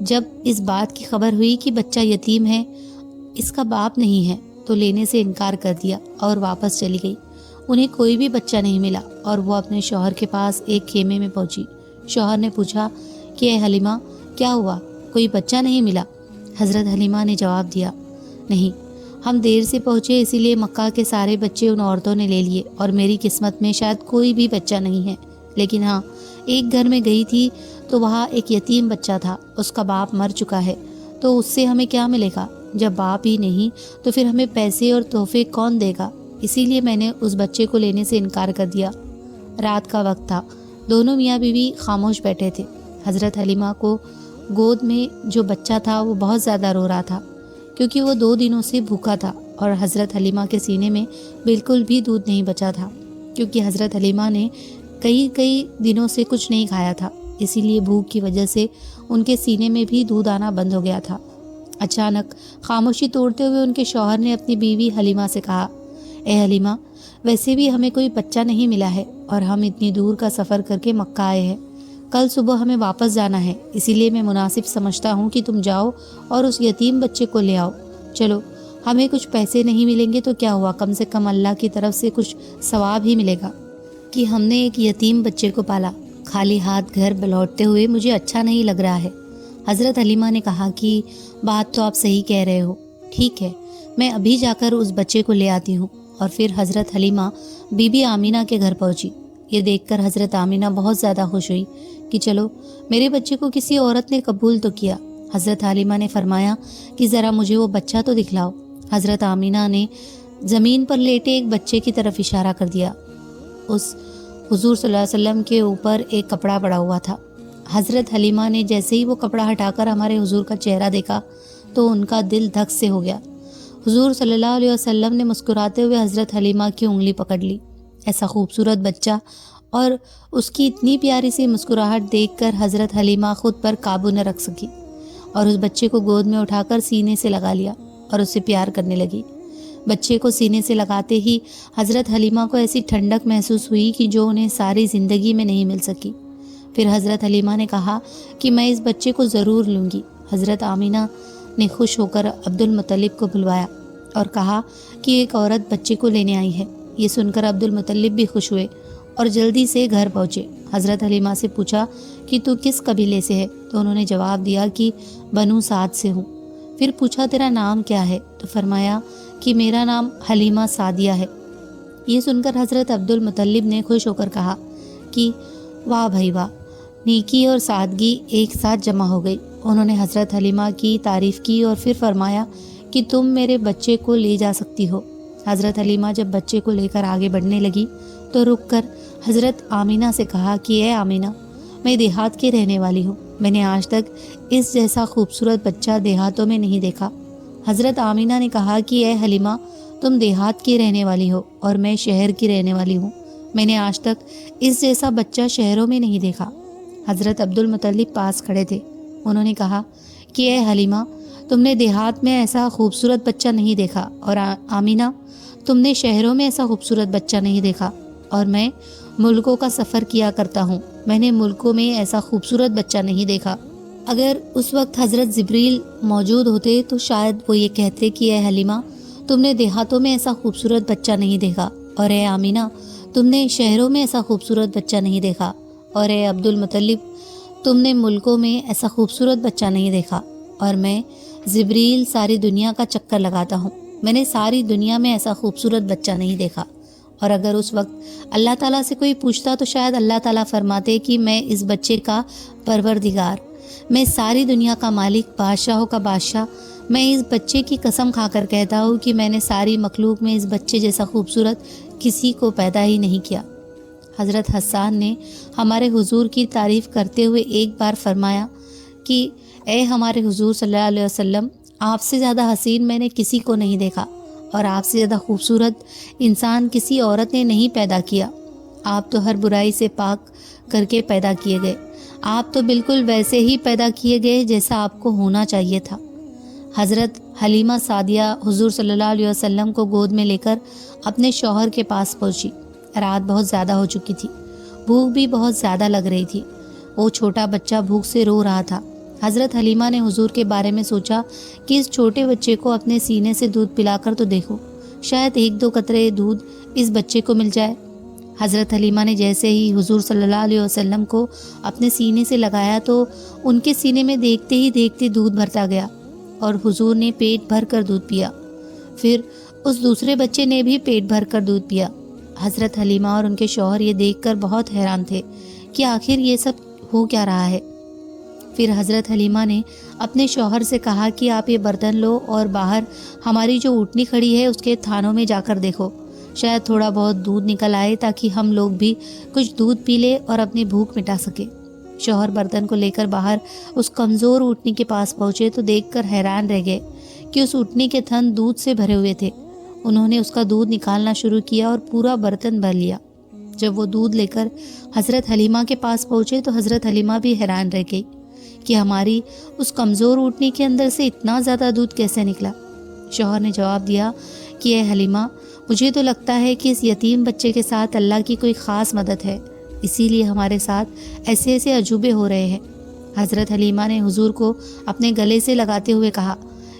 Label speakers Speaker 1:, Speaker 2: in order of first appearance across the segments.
Speaker 1: جب اس بات کی خبر ہوئی کہ بچہ یتیم ہے، اس کا باپ نہیں ہے، تو لینے سے انکار کر دیا اور واپس چلی گئی۔ انہیں کوئی بھی بچہ نہیں ملا اور وہ اپنے شوہر کے پاس ایک خیمے میں پہنچی۔ شوہر نے پوچھا کہ اے حلیمہ، کیا ہوا؟ کوئی بچہ نہیں ملا؟ حضرت حلیمہ نے جواب دیا، نہیں، ہم دیر سے پہنچے، اسی لیے مکہ کے سارے بچے ان عورتوں نے لے لیے اور میری قسمت میں شاید کوئی بھی بچہ نہیں ہے، لیکن ہاں، ایک گھر میں گئی تھی تو وہاں ایک یتیم بچہ تھا، اس کا باپ مر چکا ہے، تو اس سے ہمیں کیا ملے گا؟ جب باپ ہی نہیں تو پھر ہمیں پیسے اور تحفے کون دے گا؟ اسی لیے میں نے اس بچے کو لینے سے انکار کر دیا۔ رات کا وقت تھا، دونوں میاں بیوی خاموش بیٹھے تھے۔ حضرت حلیمہ کو گود میں جو بچہ تھا وہ بہت زیادہ رو رہا تھا، کیونکہ وہ 2 دنوں سے بھوکا تھا، اور حضرت حلیمہ کے سینے میں بالکل بھی دودھ نہیں بچا تھا، کیونکہ حضرت حلیمہ نے کئی دنوں سے کچھ نہیں کھایا تھا، اسی لیے بھوک کی وجہ سے ان کے سینے میں بھی دودھ آنا بند ہو گیا تھا۔ اچانک خاموشی توڑتے ہوئے ان کے شوہر نے اپنی بیوی حلیمہ سے کہا، اے حلیمہ، ویسے بھی ہمیں کوئی بچہ نہیں ملا ہے اور ہم اتنی دور کا سفر کر کے مکہ آئے ہیں، کل صبح ہمیں واپس جانا ہے، اسی لیے میں مناسب سمجھتا ہوں کہ تم جاؤ اور اس یتیم بچے کو لے آؤ۔ چلو، ہمیں کچھ پیسے نہیں ملیں گے تو کیا ہوا، کم سے کم اللہ کی طرف سے کچھ ثواب ہی ملے گا کہ ہم نے ایک یتیم بچے کو پالا۔ خالی ہاتھ گھر لوٹتے ہوئے مجھے اچھا نہیں لگ رہا ہے۔ حضرت حلیمہ نے کہا کہ بات تو آپ صحیح کہہ رہے ہو، ٹھیک ہے، میں ابھی جا کر اس بچے کو لے آتی ہوں۔ اور پھر حضرت حلیمہ بی بی آمینہ کے گھر پہنچی۔ یہ دیکھ کر حضرت آمینہ بہت زیادہ خوش ہوئی کہ چلو، میرے بچے کو کسی عورت نے قبول تو کیا۔ حضرت حلیمہ نے فرمایا کہ ذرا مجھے وہ بچہ تو دکھلاؤ۔ حضرت آمینہ نے زمین پر لیٹے ایک بچے کی طرف اشارہ کر دیا۔ اس حضور صلی اللہ علیہ وسلم کے اوپر ایک کپڑا پڑا ہوا تھا۔ حضرت حلیمہ نے جیسے ہی وہ کپڑا ہٹا کر ہمارے حضور کا چہرہ دیکھا تو ان کا دل دھک سے ہو گیا۔ حضور صلی اللہ علیہ وسلم نے مسکراتے ہوئے حضرت حلیمہ کی انگلی پکڑ لی۔ ایسا خوبصورت بچہ اور اس کی اتنی پیاری سی مسکراہٹ دیکھ کر حضرت حلیمہ خود پر قابو نہ رکھ سکی اور اس بچے کو گود میں اٹھا کر سینے سے لگا لیا اور اس سے پیار کرنے لگی۔ بچے کو سینے سے لگاتے ہی حضرت حلیمہ کو ایسی ٹھنڈک محسوس ہوئی کہ جو انہیں ساری زندگی میں نہیں مل سکی۔ پھر حضرت حلیمہ نے کہا کہ میں اس بچے کو ضرور لوں گی۔ حضرت آمینہ نے خوش ہو کر عبد المطلب کو بلوایا اور کہا کہ ایک عورت بچے کو لینے آئی ہے۔ یہ سن کر عبد المطلب بھی خوش ہوئے اور جلدی سے گھر پہنچے۔ حضرت حلیمہ سے پوچھا کہ تو کس قبیلے سے ہے؟ تو انہوں نے جواب دیا کہ بنو سعد سے ہوں۔ پھر پوچھا تیرا نام کیا ہے؟ تو فرمایا کہ میرا نام حلیمہ سعدیہ ہے۔ یہ سن کر حضرت عبد المطلب نے خوش ہو کر کہا کہ واہ بھائی واہ، نیکی اور سادگی ایک ساتھ جمع ہو گئی۔ انہوں نے حضرت حلیمہ کی تعریف کی اور پھر فرمایا کہ تم میرے بچے کو لے جا سکتی ہو۔ حضرت حلیمہ جب بچے کو لے کر آگے بڑھنے لگی تو رک کر حضرت آمینہ سے کہا کہ اے آمینہ، میں دیہات کی رہنے والی ہوں، میں نے آج تک اس جیسا خوبصورت بچہ دیہاتوں میں نہیں دیکھا۔ حضرت آمینہ نے کہا کہ اے حلیمہ، تم دیہات کی رہنے والی ہو اور میں شہر کی رہنے والی ہوں، میں نے آج تک اس جیسا بچہ شہروں میں نہیں دیکھا۔ حضرت عبد المطلب پاس کھڑے تھے۔ انہوں نے کہا کہ اے حلیمہ، تم نے دیہات میں ایسا خوبصورت بچہ نہیں دیکھا، اور آمینہ، تم نے شہروں میں ایسا خوبصورت بچہ نہیں دیکھا، اور میں ملکوں کا سفر کیا کرتا ہوں، میں نے ملکوں میں ایسا خوبصورت بچہ نہیں دیکھا۔ اگر اس وقت حضرت جبریل موجود ہوتے تو شاید وہ یہ کہتے کہ اے حلیمہ، تم نے دیہاتوں میں ایسا خوبصورت بچہ نہیں دیکھا، اور اے آمینہ، تم نے شہروں میں ایسا خوبصورت بچہ نہیں دیکھا، اور اے عبد المطلب، تم نے ملکوں میں ایسا خوبصورت بچہ نہیں دیکھا، اور میں جبریل ساری دنیا کا چکر لگاتا ہوں، میں نے ساری دنیا میں ایسا خوبصورت بچہ نہیں دیکھا۔ اور اگر اس وقت اللہ تعالیٰ سے کوئی پوچھتا تو شاید اللہ تعالیٰ فرماتے کہ میں اس بچے کا پروردگار، میں ساری دنیا کا مالک، بادشاہوں کا بادشاہ، میں اس بچے کی قسم کھا کر کہتا ہوں کہ میں نے ساری مخلوق میں اس بچے جیسا خوبصورت کسی کو پیدا ہی نہیں کیا۔ حضرت حسان نے ہمارے حضور کی تعریف کرتے ہوئے ایک بار فرمایا کہ اے ہمارے حضور صلی اللہ علیہ وسلم، آپ سے زیادہ حسین میں نے کسی کو نہیں دیکھا، اور آپ سے زیادہ خوبصورت انسان کسی عورت نے نہیں پیدا کیا۔ آپ تو ہر برائی سے پاک کر کے پیدا کیے گئے، آپ تو بالکل ویسے ہی پیدا کیے گئے جیسا آپ کو ہونا چاہیے تھا۔ حضرت حلیمہ سعدیہ حضور صلی اللہ علیہ وسلم کو گود میں لے کر اپنے شوہر کے پاس پہنچی۔ رات بہت زیادہ ہو چکی تھی، بھوک بھی بہت زیادہ لگ رہی تھی۔ وہ چھوٹا بچہ بھوک سے رو رہا تھا۔ حضرت حلیمہ نے حضور کے بارے میں سوچا کہ اس چھوٹے بچے کو اپنے سینے سے دودھ پلا کر تو دیکھو، شاید 1-2 قطرے دودھ اس بچے کو مل جائے۔ حضرت حلیمہ نے جیسے ہی حضور صلی اللہ علیہ وسلم کو اپنے سینے سے لگایا تو ان کے سینے میں دیکھتے ہی دیکھتے دودھ بھرتا گیا اور حضور نے پیٹ بھر کر دودھ پیا۔ پھر اس دوسرے بچے نے بھی پیٹ بھر کر دودھ پیا۔ حضرت حلیمہ اور ان کے شوہر یہ دیکھ کر بہت حیران تھے کہ آخر یہ سب ہو کیا رہا ہے۔ پھر حضرت حلیمہ نے اپنے شوہر سے کہا کہ آپ یہ برتن لو اور باہر ہماری جو اونٹنی کھڑی ہے اس کے تھانوں میں جا کر دیکھو، شاید تھوڑا بہت دودھ نکل آئے تاکہ ہم لوگ بھی کچھ دودھ پی لے اور اپنی بھوک مٹا سکے۔ شوہر برتن کو لے کر باہر اس کمزور اونٹنی کے پاس پہنچے تو دیکھ کر حیران رہ گئے کہ اس اونٹنی کے تھن دودھ سے بھرے ہوئے تھے۔ انہوں نے اس کا دودھ نکالنا شروع کیا اور پورا برتن بھر لیا۔ جب وہ دودھ لے کر حضرت حلیمہ کے پاس پہنچے تو حضرت حلیمہ بھی حیران رہ گئی کہ ہماری اس کمزور اونٹنی کے اندر سے اتنا زیادہ دودھ کیسے نکلا۔ شوہر نے جواب دیا کہ اے حلیمہ، مجھے تو لگتا ہے کہ اس یتیم بچے کے ساتھ اللہ کی کوئی خاص مدد ہے، اسی لیے ہمارے ساتھ ایسے ایسے عجوبے ہو رہے ہیں۔ حضرت حلیمہ نے حضور کو اپنے گلے سے لگاتے ہوئے کہا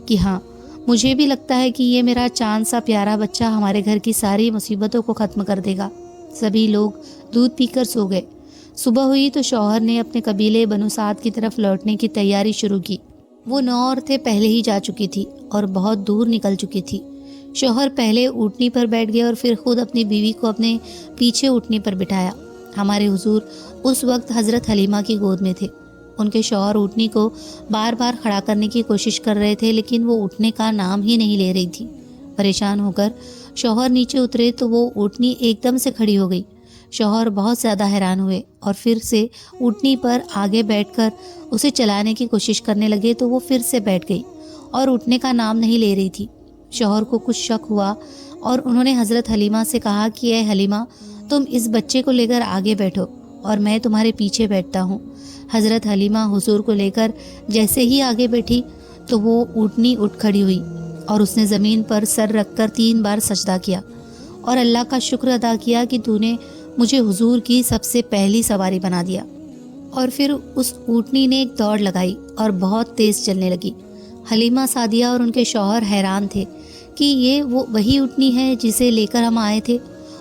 Speaker 1: کہ ہاں، مجھے بھی لگتا ہے کہ یہ میرا چاند سا پیارا بچہ ہمارے گھر کی ساری مصیبتوں کو ختم کر دے گا۔ سبھی لوگ دودھ پی کر سو گئے۔ صبح ہوئی تو شوہر نے اپنے قبیلے بنو سعد کی طرف لوٹنے کی تیاری شروع کی۔ وہ 9 عورتیں پہلے ہی جا چکی تھی اور بہت دور نکل چکی تھی۔ شوہر پہلے اونٹنی پر بیٹھ گئے اور پھر خود اپنی بیوی کو اپنے پیچھے اونٹنی پر بٹھایا۔ ہمارے حضور اس وقت حضرت حلیمہ کی گود میں تھے۔ ان کے شوہر اونٹنی کو بار بار کھڑا کرنے کی کوشش کر رہے تھے لیکن وہ اٹھنے کا نام ہی نہیں لے رہی تھی۔ پریشان ہو کر شوہر نیچے اترے تو وہ اونٹنی ایک دم سے کھڑی ہو گئی۔ شوہر بہت زیادہ حیران ہوئے اور پھر سے اونٹنی پر آگے بیٹھ کر اسے چلانے کی کوشش کرنے لگے تو وہ پھر سے بیٹھ گئی اور اٹھنے کا نام نہیں لے رہی تھی۔ شوہر کو کچھ شک ہوا اور انہوں نے حضرت حلیمہ سے کہا کہ اے حلیمہ، تم اس بچے کو لے کر آگے بیٹھو اور میں تمہارے پیچھے بیٹھتا ہوں۔ حضرت حلیمہ حضور کو لے کر جیسے ہی آگے بیٹھی تو وہ اونٹنی اٹھ کھڑی ہوئی اور اس نے زمین پر سر رکھ کر 3 بار سجدہ کیا اور اللہ کا شکر ادا کیا کہ تو نے مجھے حضور کی سب سے پہلی سواری بنا دیا۔ اور پھر اس اونٹنی نے ایک دوڑ لگائی اور بہت تیز چلنے لگی۔ حلیمہ سعدیہ اور ان کے شوہر حیران تھے کہ یہ وہی اونٹنی ہے جسے لے کر ہم آئے تھے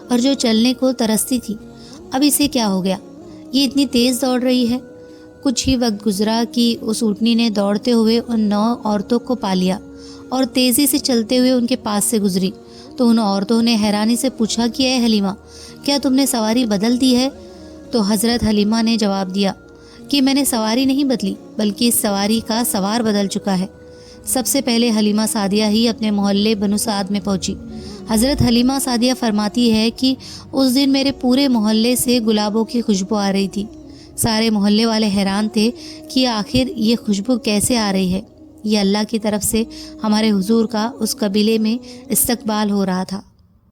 Speaker 1: اور جو چلنے کو ترستی تھی، اب اسے کیا ہو گیا؟ یہ اتنی تیز دوڑ رہی ہے۔ کچھ ہی وقت گزرا کہ اس اونٹنی نے دوڑتے ہوئے ان 9 عورتوں کو پا لیا اور تیزی سے چلتے ہوئے ان کے پاس سے گزری تو ان عورتوں نے حیرانی سے پوچھا کہ اے حلیمہ، کیا تم نے سواری بدل دی ہے؟ تو حضرت حلیمہ نے جواب دیا کہ میں نے سواری نہیں بدلی بلکہ اس سواری کا سوار بدل چکا ہے۔ سب سے پہلے حلیمہ سعدیہ ہی اپنے محلے بنو سعد میں پہنچی۔ حضرت حلیمہ سعدیہ فرماتی ہے کہ اس دن میرے پورے محلے سے گلابوں کی خوشبو آ رہی تھی۔ سارے محلے والے حیران تھے کہ آخر یہ خوشبو کیسے آ رہی ہے۔ یہ اللہ کی طرف سے ہمارے حضور کا اس قبیلے میں استقبال ہو رہا تھا۔